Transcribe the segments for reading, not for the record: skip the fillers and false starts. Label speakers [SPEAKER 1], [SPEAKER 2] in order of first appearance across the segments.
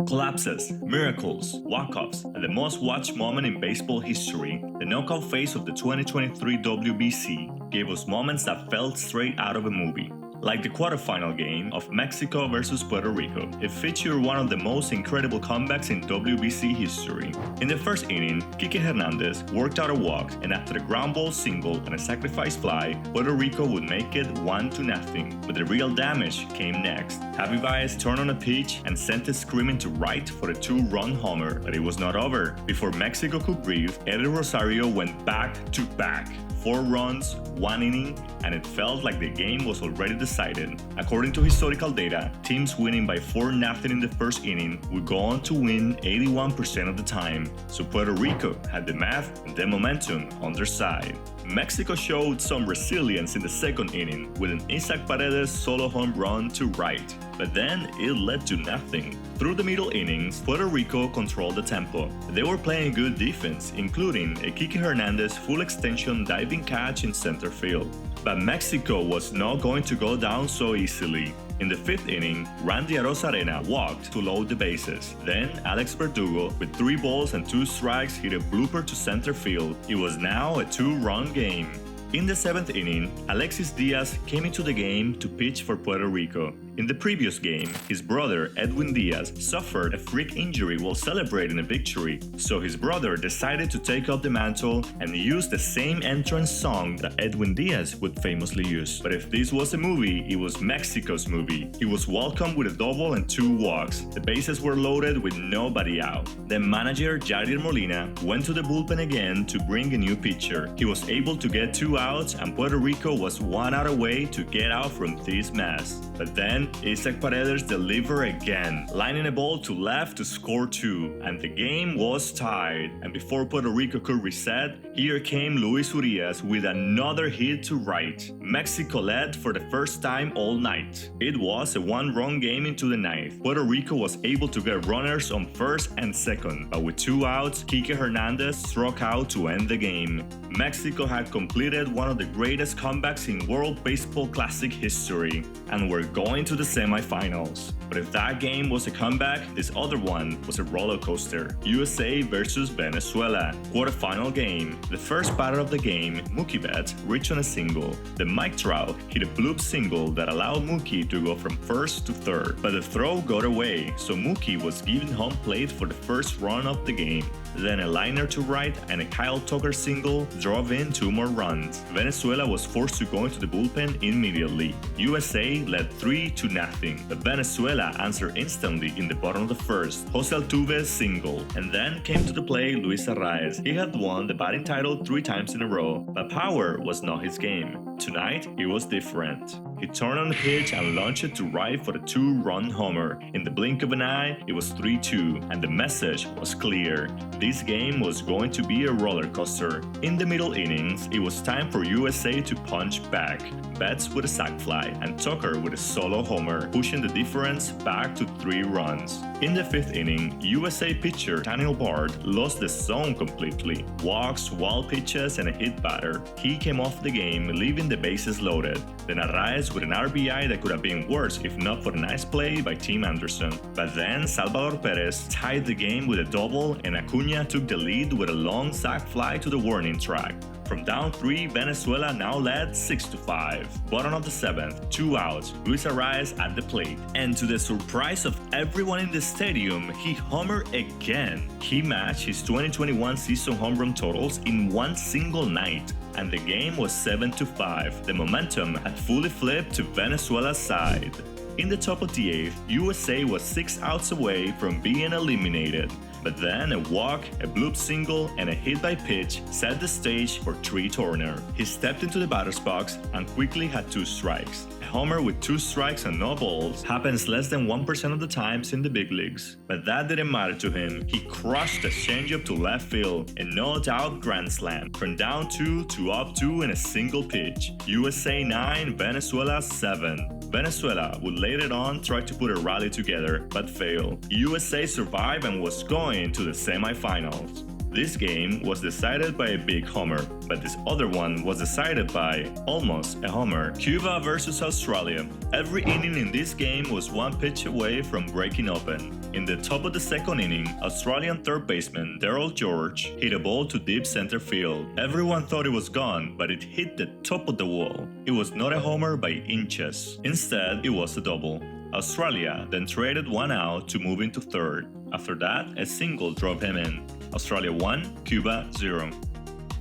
[SPEAKER 1] Collapses, miracles, walk-offs, and the most watched moment in baseball history, the knockout phase of the 2023 WBC gave us moments that felt straight out of a movie. Like the quarterfinal game of Mexico versus Puerto Rico, it featured one of the most incredible comebacks in WBC history. In the first inning, Kike Hernandez worked out a walk, and after a ground ball single and a sacrifice fly, Puerto Rico would make it 1-0. But the real damage came next. Javi Baez turned on a pitch and sent it screaming to right for a 2-run homer, but it was not over. Before Mexico could breathe, Eddie Rosario went back-to-back. 4 runs, 1 inning, and it felt like the game was already decided. According to historical data, teams winning by 4-0 in the first inning would go on to win 81% of the time, so Puerto Rico had the math and the momentum on their side. Mexico showed some resilience in the second inning with an Isaac Paredes solo home run to right, but then it led to nothing. Through the middle innings, Puerto Rico controlled the tempo. They were playing good defense, including a Kike Hernandez full extension diving catch in center field. But Mexico was not going to go down so easily. In the 5th inning, Randy Arozarena walked to load the bases. Then Alex Verdugo, with 3 balls and 2 strikes, hit a blooper to center field. It was now a 2-run game. In the 7th inning, Alexis Diaz came into the game to pitch for Puerto Rico. In the previous game, his brother Edwin Diaz suffered a freak injury while celebrating a victory, so his brother decided to take up the mantle and use the same entrance song that Edwin Diaz would famously use. But if this was a movie, it was Mexico's movie. He was welcomed with a double and 2 walks. The bases were loaded with nobody out. Then manager Yadier Molina went to the bullpen again to bring a new pitcher. He was able to get 2 outs, and Puerto Rico was 1 out away to get out from this mess. But then Isaac Paredes delivered again, lining a ball to left to score 2, and the game was tied. And before Puerto Rico could reset, here came Luis Urias with another hit to right. Mexico led for the first time all night. It was a 1-run game into the 9th. Puerto Rico was able to get runners on first and second, but with 2 outs, Kike Hernandez struck out to end the game. Mexico had completed one of the greatest comebacks in World Baseball Classic history, and were going to the semifinals. But if that game was a comeback, this other one was a roller coaster. USA versus Venezuela. Quarterfinal game. The first batter of the game, Mookie Betts, reached on a single. Then Mike Trout hit a bloop single that allowed Mookie to go from first to third. But the throw got away, so Mookie was given home plate for the first run of the game. Then a liner to right and a Kyle Tucker single drove in 2 more runs. Venezuela was forced to go into the bullpen immediately. USA led 3-0, but Venezuela answered instantly in the bottom of the first. Jose Altuve's single, and then came to the plate Luis Arraez. He had won the batting title 3 times in a row, but power was not his game. Tonight, it was different. He turned on the pitch and launched it to right for the 2-run homer. In the blink of an eye, it was 3-2, and the message was clear. This game was going to be a roller coaster. In the middle innings, it was time for USA to punch back. Betts with a sac fly and Tucker with a solo homer, pushing the difference back to 3 runs. In the 5th inning, USA pitcher Daniel Bard lost the zone completely. Walks, wild pitches, and a hit batter. He came off the game, leaving the bases loaded. Then Arraez with an RBI that could have been worse if not for a nice play by Tim Anderson. But then Salvador Perez tied the game with a double, and Acuna took the lead with a long sac fly to the warning track. From down 3, Venezuela now led 6-5. Bottom of the 7th, 2 outs, Luis Arraez at the plate. And to the surprise of everyone in the stadium, he homered again. He matched his 2021 season home run totals in one single night, and the game was 7-5. The momentum had fully flipped to Venezuela's side. In the top of the 8th, USA was 6 outs away from being eliminated. But then a walk, a bloop single, and a hit by pitch set the stage for Tree Turner. He stepped into the batter's box and quickly had 2 strikes. A homer with 2 strikes and no balls happens less than 1% of the times in the big leagues. But that didn't matter to him. He crushed a changeup to left field, a no-doubt grand slam. From down 2 to up 2 in a single pitch. USA 9, Venezuela 7. Venezuela would later on try to put a rally together, but failed. USA survived and was going to the semifinals. This game was decided by a big homer, but this other one was decided by almost a homer. Cuba versus Australia. Every inning in this game was one pitch away from breaking open. In the top of the second inning, Australian third baseman Daryl George hit a ball to deep center field. Everyone thought it was gone, but it hit the top of the wall. It was not a homer by inches. Instead, it was a double. Australia then traded one out to move into third. After that, a single drove him in. Australia 1, Cuba 0.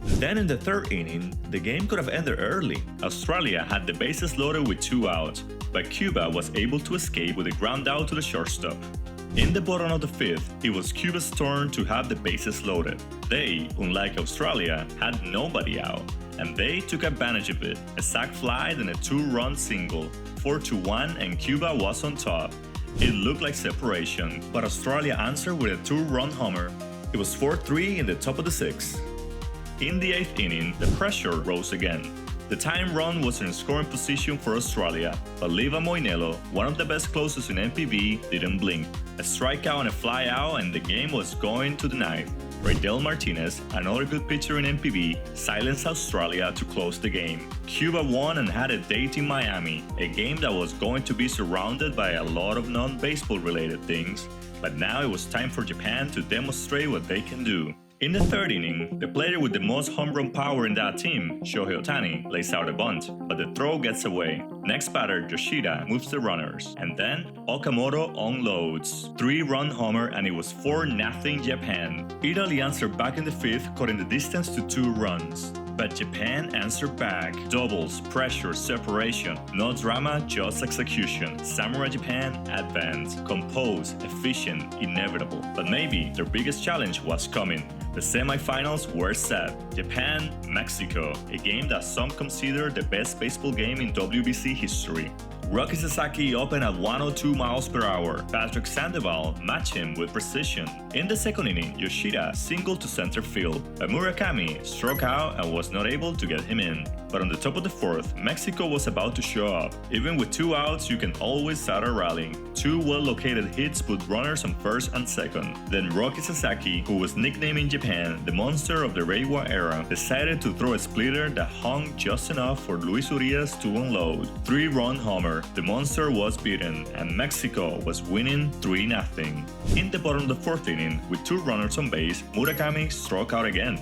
[SPEAKER 1] Then in the third inning, the game could have ended early. Australia had the bases loaded with 2 outs, but Cuba was able to escape with a ground out to the shortstop. In the bottom of the fifth, it was Cuba's turn to have the bases loaded. They, unlike Australia, had nobody out, and they took advantage of it. A sac fly and a 2-run single, 4-1, and Cuba was on top. It looked like separation, but Australia answered with a 2-run homer. It was 4-3 in the top of the sixth. In the eighth inning, the pressure rose again. The tying run was in scoring position for Australia, but Liva Moinelo, one of the best closers in NPB, didn't blink. A strikeout and a fly out, and the game was going to the ninth. Raydel Martinez, another good pitcher in NPB, silenced Australia to close the game. Cuba won and had a date in Miami, a game that was going to be surrounded by a lot of non-baseball related things, but now it was time for Japan to demonstrate what they can do. In the third inning, the player with the most home run power in that team, Shohei Ohtani, lays out a bunt, but the throw gets away. Next batter, Yoshida, moves the runners, and then Okamoto unloads. 3-run homer, and it was 4-0 Japan. Italy answered back in the fifth, cutting the distance to 2 runs. But Japan answered back. Doubles, pressure, separation. No drama, just execution. Samurai Japan advanced. Composed, efficient, inevitable. But maybe their biggest challenge was coming. The semifinals were set. Japan, Mexico, a game that some consider the best baseball game in WBC history. Rocky Sasaki opened at 102 miles per hour. Patrick Sandoval matched him with precision. In the second inning, Yoshida singled to center field, but Murakami struck out and was not able to get him in. But on the top of the fourth, Mexico was about to show up. Even with 2 outs, you can always start a rally. 2 well-located hits put runners on first and second. Then Rocky Sasaki, who was nicknamed in Japan the monster of the Reiwa era, decided to throw a splitter that hung just enough for Luis Urias to unload. 3-run homer. The monster was beaten, and Mexico was winning 3-0. In the bottom of the fourth inning, with 2 runners on base, Murakami struck out again.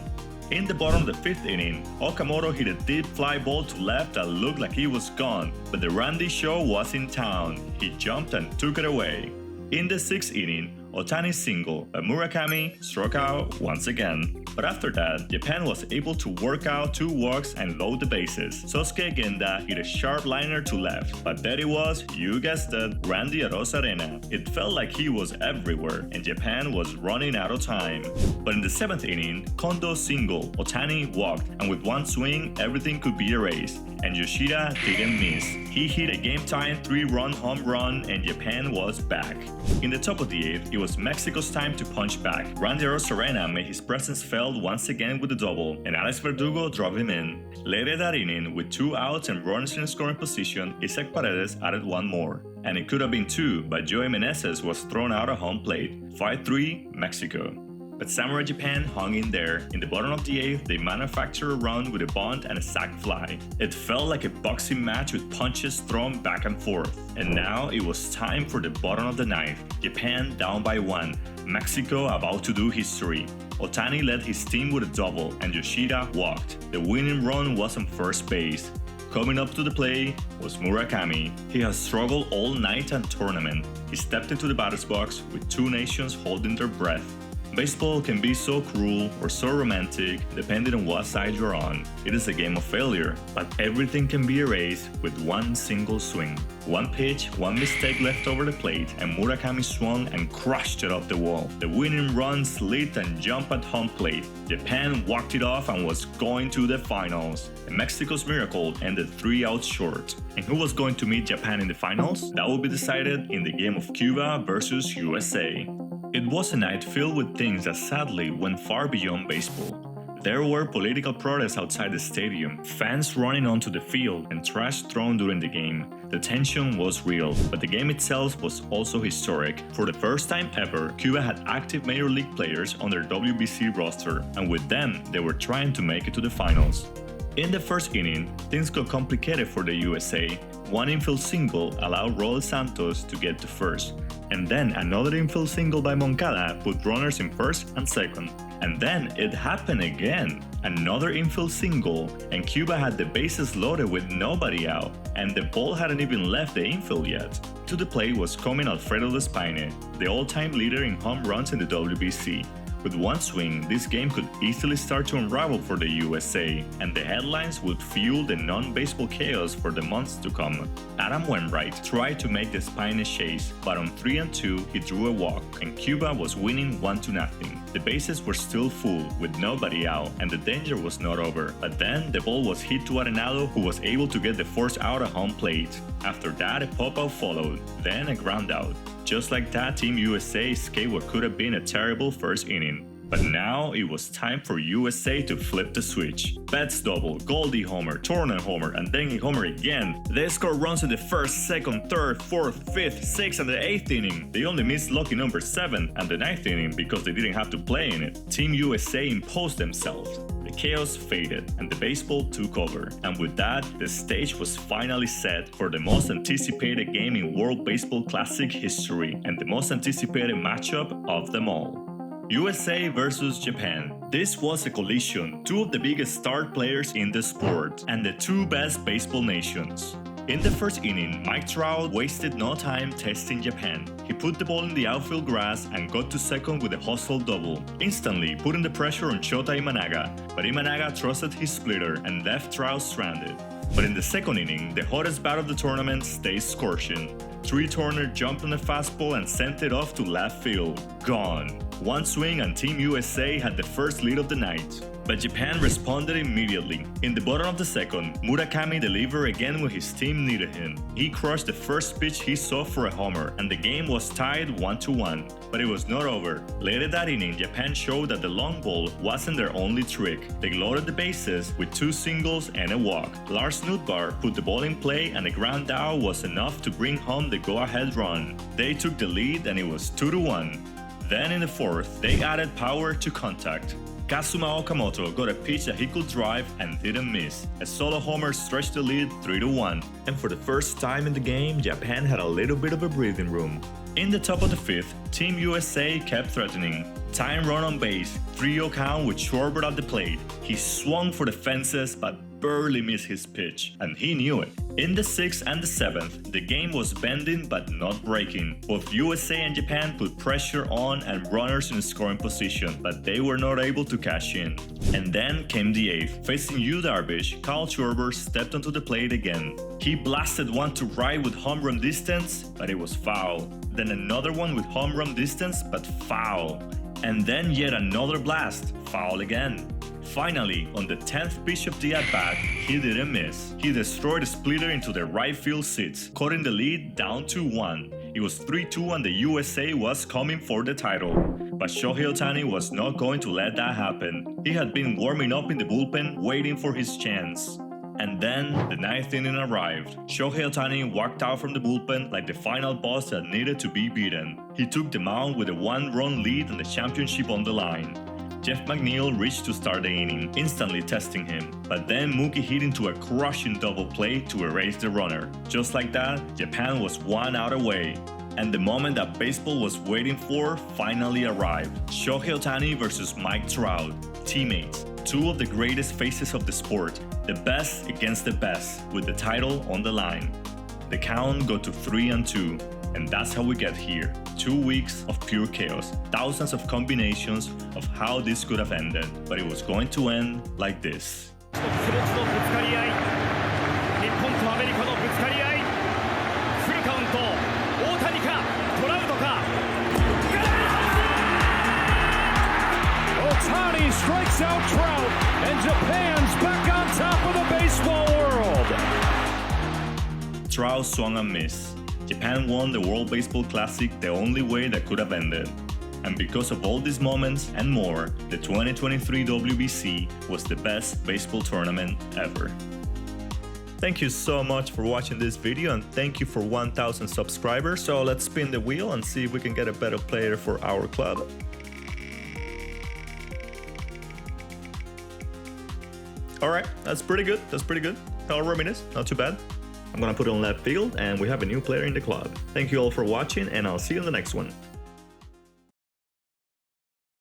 [SPEAKER 1] In the bottom of the fifth inning, Okamoto hit a deep fly ball to left that looked like he was gone, but the Randy Show was in town. He jumped and took it away. In the sixth inning, Ohtani singled, but Murakami struck out once again. But after that, Japan was able to work out 2 walks and load the bases. Sosuke Genda hit a sharp liner to left, but there it was, you guessed it, Randy Arozarena. It felt like he was everywhere, and Japan was running out of time. But in the 7th inning, Kondo singled, Ohtani walked, and with 1 swing, everything could be erased. And Yoshida didn't miss. He hit a game-tying 3-run home run, and Japan was back. In the top of the 8th, it was Mexico's time to punch back. Randy Arozarena made his presence felt once again with a double, and Alex Verdugo drove him in. Later that inning, with 2 outs and runners in scoring position, Isaac Paredes added 1 more. And it could have been 2, but Joey Meneses was thrown out of home plate. 5-3, Mexico. But Samurai Japan hung in there. In the bottom of the 8th, they manufactured a run with a bunt and a sac fly. It felt like a boxing match with punches thrown back and forth. And now it was time for the bottom of the 9th. Japan down by 1. Mexico about to do history. Ohtani led his team with a double, and Yoshida walked. The winning run was on first base. Coming up to the plate was Murakami. He has struggled all night and tournament. He stepped into the batter's box with 2 nations holding their breath. Baseball can be so cruel or so romantic depending on what side you're on. It is a game of failure, but everything can be erased with 1 single swing. 1 pitch, 1 mistake left over the plate, and Murakami swung and crushed it off the wall. The winning run slid and jumped at home plate. Japan walked it off and was going to the finals. And Mexico's miracle ended 3 outs short. And who was going to meet Japan in the finals? That will be decided in the game of Cuba versus USA. It was a night filled with things that sadly went far beyond baseball. There were political protests outside the stadium, fans running onto the field, and trash thrown during the game. The tension was real, but the game itself was also historic. For the first time ever, Cuba had active Major League players on their WBC roster, and with them, they were trying to make it to the finals. In the first inning, things got complicated for the USA. One infield single allowed Raul Santos to get to first, and then another infield single by Moncada put runners in first and second. And then it happened again. Another infield single, and Cuba had the bases loaded with nobody out, and the ball hadn't even left the infield yet. To the plate was coming Alfredo Despaigne, the all-time leader in home runs in the WBC. With one swing, this game could easily start to unravel for the USA, and the headlines would fuel the non-baseball chaos for the months to come. Adam Wainwright tried to make Despaigne chase, but on 3-2 he drew a walk, and Cuba was winning 1-0. The bases were still full, with nobody out, and the danger was not over. But then the ball was hit to Arenado, who was able to get the force out at home plate. After that, a pop-out followed, then a ground out. Just like that, Team USA escaped what could have been a terrible first inning. But now it was time for USA to flip the switch. Betts double, Goldie homer, Turner homer, and then he homer again. They scored runs in the first, second, third, fourth, fifth, sixth, and the 8th inning. They only missed lucky number 7 and the 9th inning because they didn't have to play in it. Team USA imposed themselves. The chaos faded and the baseball took over. And with that, the stage was finally set for the most anticipated game in World Baseball Classic history and the most anticipated matchup of them all. USA versus Japan. This was a collision, two of the biggest star players in the sport, and the two best baseball nations. In the first inning, Mike Trout wasted no time testing Japan. He put the ball in the outfield grass and got to second with a hustle double, instantly putting the pressure on Shota Imanaga, but Imanaga trusted his splitter and left Trout stranded. But in the second inning, the hottest bat of the tournament stayed scorching. Trey Turner jumped on a fastball and sent it off to left field. Gone. One swing and Team USA had the first lead of the night. But Japan responded immediately. In the bottom of the second, Murakami delivered again when his team needed him. He crushed the first pitch he saw for a homer, and the game was tied 1-1. But it was not over. Later that inning, Japan showed that the long ball wasn't their only trick. They loaded the bases with 2 singles and a walk. Lars Nootbaar put the ball in play, and a ground out was enough to bring home the go-ahead run. They took the lead and it was 2-1. Then in the fourth, they added power to contact. Kazuma Okamoto got a pitch that he could drive and didn't miss. A solo homer stretched the lead 3-1. And for the first time in the game, Japan had a little bit of a breathing room. In the top of the fifth, Team USA kept threatening. Tying run on base, 3-0 count with Schwarber at the plate. He swung for the fences but barely missed his pitch, and he knew it. In the 6th and the 7th, the game was bending but not breaking. Both USA and Japan put pressure on and runners in scoring position, but they were not able to cash in. And then came the 8th. Facing Yu Darvish, Kyle Schwarber stepped onto the plate again. He blasted one to right with home run distance, but it was foul. Then another one with home run distance, but foul. And then yet another blast, foul again. Finally, on the 10th pitch of the at-bat, he didn't miss. He destroyed a splitter into the right field seats, cutting the lead down to 1. It was 3-2 and the USA was coming for the title. But Shohei Ohtani was not going to let that happen. He had been warming up in the bullpen, waiting for his chance. And then, the 9th inning arrived. Shohei Ohtani walked out from the bullpen like the final boss that needed to be beaten. He took the mound with a 1-run lead and the championship on the line. Jeff McNeil reached to start the inning, instantly testing him. But then Mookie hit into a crushing double play to erase the runner. Just like that, Japan was 1 out away. And the moment that baseball was waiting for finally arrived. Shohei Ohtani versus Mike Trout, teammates. 2 of the greatest faces of the sport, the best against the best, with the title on the line. The count got to 3-2, and that's how we get here. 2 weeks of pure chaos, thousands of combinations of how this could have ended, but it was going to end like this.
[SPEAKER 2] Ohtani strikes out Trout, and Japan's back on top of the baseball world.
[SPEAKER 1] Trout swung and missed. Japan won the World Baseball Classic the only way that could have ended. And because of all these moments and more, the 2023 WBC was the best baseball tournament ever. Thank you so much for watching this video, and thank you for 1,000 subscribers. So let's spin the wheel and see if we can get a better player for our club. Alright, that's pretty good. Hello Ramirez, not too bad. I'm gonna put it on left field, and we have a new player in the club. Thank you all for watching, and I'll see you in the next one.